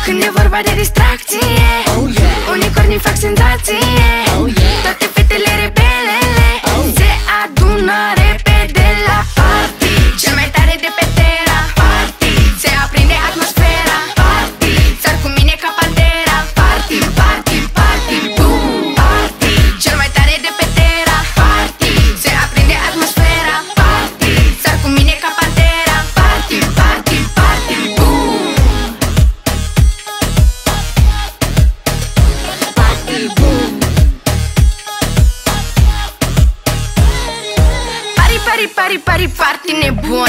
Când e vorba de distracție, unicornii fac senzație. Toate fetele rebelele se adună repede la party. Cel mai tare de pe Terra, party. Se aprinde atmosfera, party. Sar cu mine ca pantera, party, party, party, boom, party. Cel mai tare de pe Terra, party. Se aprinde atmosfera, party. Sar cu mine ca pantera, party, party, party, boom. Party, boom. Pari, pari, pari, pari, party nebun.